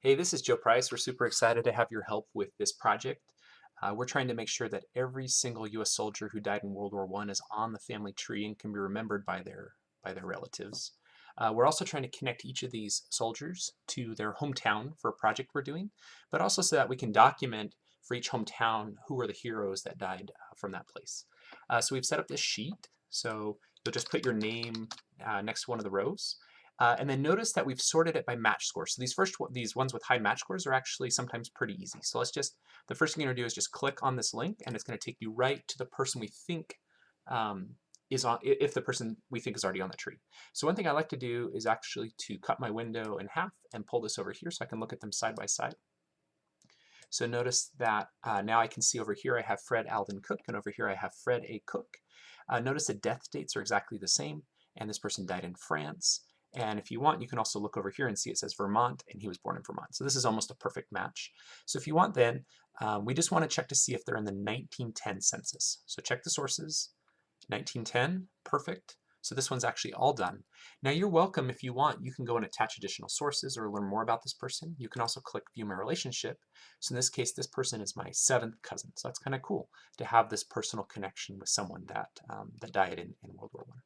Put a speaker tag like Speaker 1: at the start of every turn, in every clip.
Speaker 1: Hey, this is Joe Price. We're super excited to have your help with this project. We're trying to make sure that every single U.S. soldier who died in World War I is on the family tree and can be remembered by their relatives. We're also trying to connect each of these soldiers to their hometown for a project we're doing, but also so that we can document for each hometown who are the heroes that died from that place. So we've set up this sheet. So you'll just put your name next to one of the rows. And then notice that we've sorted it by match score. So these ones with high match scores are actually sometimes pretty easy. So the first thing you're gonna do is just click on this link and it's gonna take you right to the person we think um, is on, if the person we think is already on the tree. So one thing I like to do is actually to cut my window in half and pull this over here so I can look at them side by side. So notice that now I can see over here I have Fred Alden Cook and over here I have Fred A. Cook. Notice the death dates are exactly the same and this person died in France. And if you want, you can also look over here and see it says Vermont, and he was born in Vermont. So this is almost a perfect match. So if you want then, we just want to check to see if they're in the 1910 census. So check the sources. 1910, perfect. So this one's actually all done. Now you're welcome, if you want, you can go and attach additional sources or learn more about this person. You can also click View My Relationship. So in this case, this person is my seventh cousin. So that's kind of cool to have this personal connection with someone that died in World War I.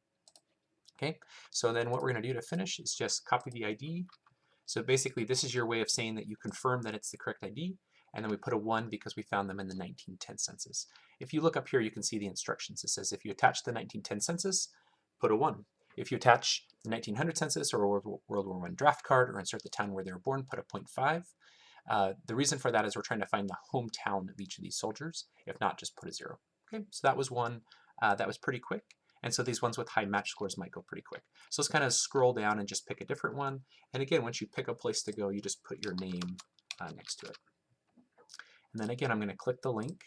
Speaker 1: Okay, so then what we're going to do to finish is just copy the ID. So basically this is your way of saying that you confirm that it's the correct ID, and then we put a 1 because we found them in the 1910 census. If you look up here, you can see the instructions. It says if you attach the 1910 census, put a 1. If you attach the 1900 census or a World War I draft card or insert the town where they were born, put a 0.5. The reason for that is we're trying to find the hometown of each of these soldiers. If not, just put a 0. Okay, so that was one. That was pretty quick. And so these ones with high match scores might go pretty quick. So let's kind of scroll down and just pick a different one. And again, once you pick a place to go, you just put your name next to it. And then again, I'm going to click the link,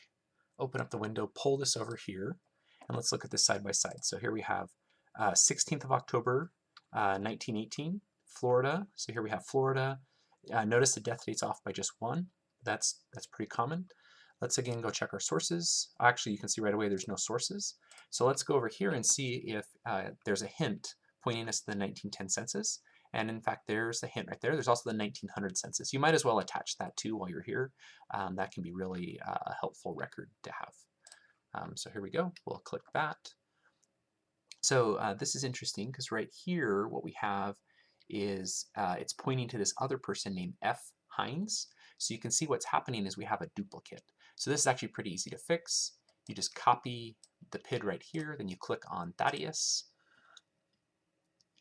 Speaker 1: open up the window, pull this over here, and let's look at this side by side. So here we have 16th of October, 1918, Florida. So here we have Florida. Notice the death date's off by just 1. That's pretty common. Let's again go check our sources. Actually, you can see right away there's no sources. So let's go over here and see if there's a hint pointing us to the 1910 census. And in fact, there's the hint right there. There's also the 1900 census. You might as well attach that too while you're here. That can be really a helpful record to have. So here we go. We'll click that. So this is interesting because right here what we have is it's pointing to this other person named F. Hines. So you can see what's happening is we have a duplicate. So this is actually pretty easy to fix. You just copy the PID right here, then you click on Thaddeus,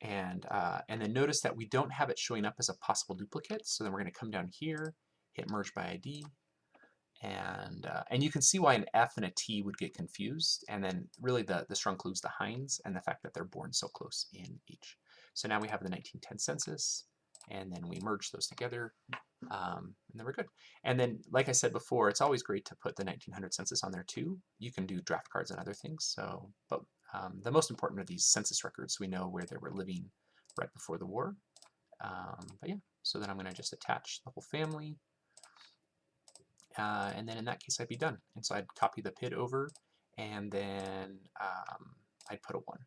Speaker 1: and then notice that we don't have it showing up as a possible duplicate. So then we're going to come down here, hit Merge by ID, and you can see why an F and a T would get confused, and then really the strong clue is the Hines and the fact that they're born so close in age. So now we have the 1910 census, and then we merge those together, and then we're good. And then, like I said before, it's always great to put the 1900 census on there too. You can do draft cards and other things. So, but the most important are these census records, so we know where they were living right before the war. But yeah, so then I'm going to just attach the whole family. And then in that case I'd be done. And so I'd copy the PID over, and then I'd put a 1.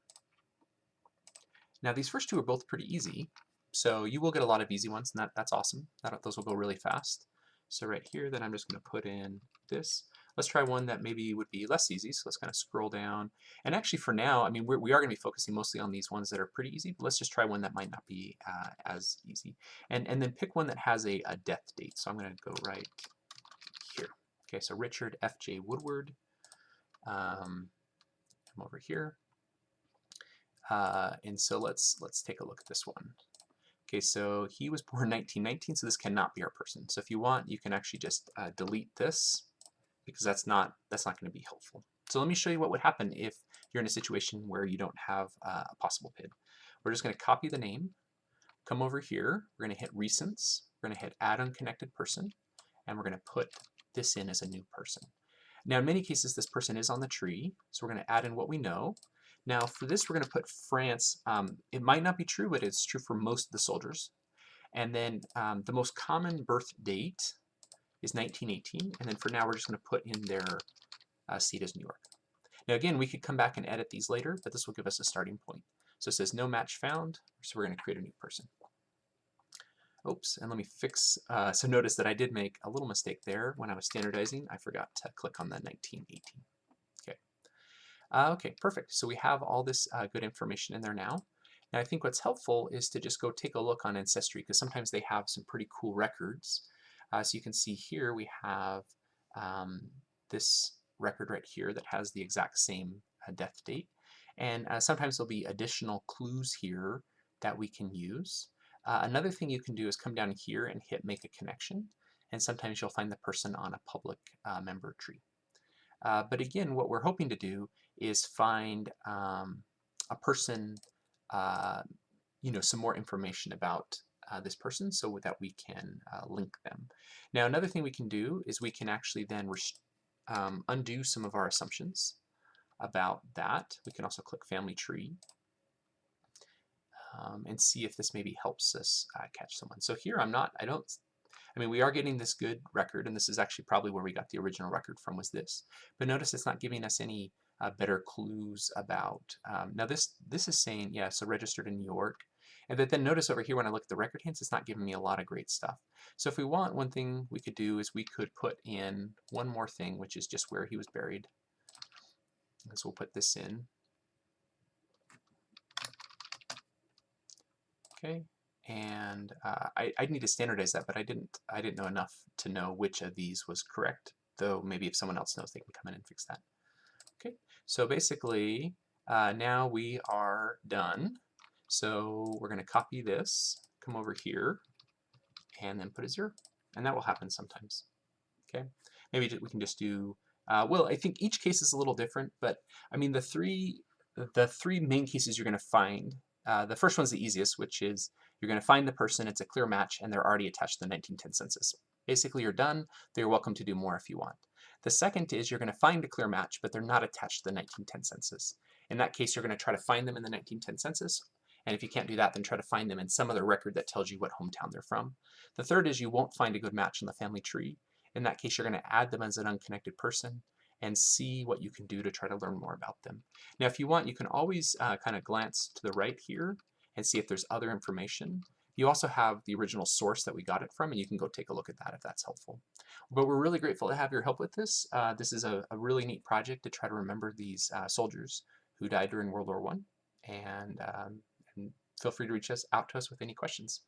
Speaker 1: Now these first two are both pretty easy, so you will get a lot of easy ones, and that's awesome. Those will go really fast. So right here, then I'm just going to put in this. Let's try one that maybe would be less easy, so let's kind of scroll down. And actually for now, I mean, we are going to be focusing mostly on these ones that are pretty easy, but let's just try one that might not be as easy. And then pick one that has a death date. So I'm going to go right here. Okay, so Richard F.J. Woodward. I'm over here. And so let's take a look at this one. Okay, so he was born 1919, so this cannot be our person. So if you want, you can actually just delete this, because that's not going to be helpful. So let me show you what would happen if you're in a situation where you don't have a possible PID. We're just going to copy the name, come over here, we're going to hit Recents, we're going to hit Add Unconnected Person, and we're going to put this in as a new person. Now in many cases this person is on the tree, so we're going to add in what we know. Now for this we're going to put France. It might not be true, but it's true for most of the soldiers. And then the most common birth date is 1918, and then for now we're just going to put in their seat as New York. Now again, we could come back and edit these later, but this will give us a starting point. So it says no match found, so we're going to create a new person. Oops, and let me fix, so notice that I did make a little mistake there when I was standardizing. I forgot to click on the 1918. Okay. Okay, perfect. So we have all this good information in there now. And I think what's helpful is to just go take a look on Ancestry, because sometimes they have some pretty cool records. So you can see here we have um, this record right here that has the exact same death date. And sometimes there'll be additional clues here that we can use. Another thing you can do is come down here and hit Make a Connection. And sometimes you'll find the person on a public member tree. But again, what we're hoping to do is find a person, uh, some more information about this person so that we can link them. Now, another thing we can do is we can actually then undo some of our assumptions about that. We can also click Family Tree and see if this maybe helps us catch someone. So here we are getting this good record, and this is actually probably where we got the original record from, was this. But notice it's not giving us any better clues about, now this is saying, yeah, so registered in New York. And then notice over here when I look at the record hints, it's not giving me a lot of great stuff. So if we want, one thing we could do is we could put in one more thing, which is just where he was buried. So we'll put this in. Okay. And I'd need to standardize that, but I didn't know enough to know which of these was correct, though maybe if someone else knows, they can come in and fix that. Okay, so basically now we are done. So we're going to copy this, come over here, and then put a 0. And that will happen sometimes. Okay, maybe we can just do, well, I think each case is a little different, but I mean the three main cases you're going to find, the first one's the easiest, which is you're going to find the person, it's a clear match, and they're already attached to the 1910 census. Basically, you're done. They're welcome to do more if you want. The second is you're going to find a clear match, but they're not attached to the 1910 census. In that case, you're going to try to find them in the 1910 census, and if you can't do that, then try to find them in some other record that tells you what hometown they're from. The third is you won't find a good match in the family tree. In that case, you're going to add them as an unconnected person and see what you can do to try to learn more about them. Now, if you want, you can always kind of glance to the right here and see if there's other information. You also have the original source that we got it from, and you can go take a look at that if that's helpful. But we're really grateful to have your help with this. This is a really neat project to try to remember these soldiers who died during World War I. And feel free to reach out to us with any questions.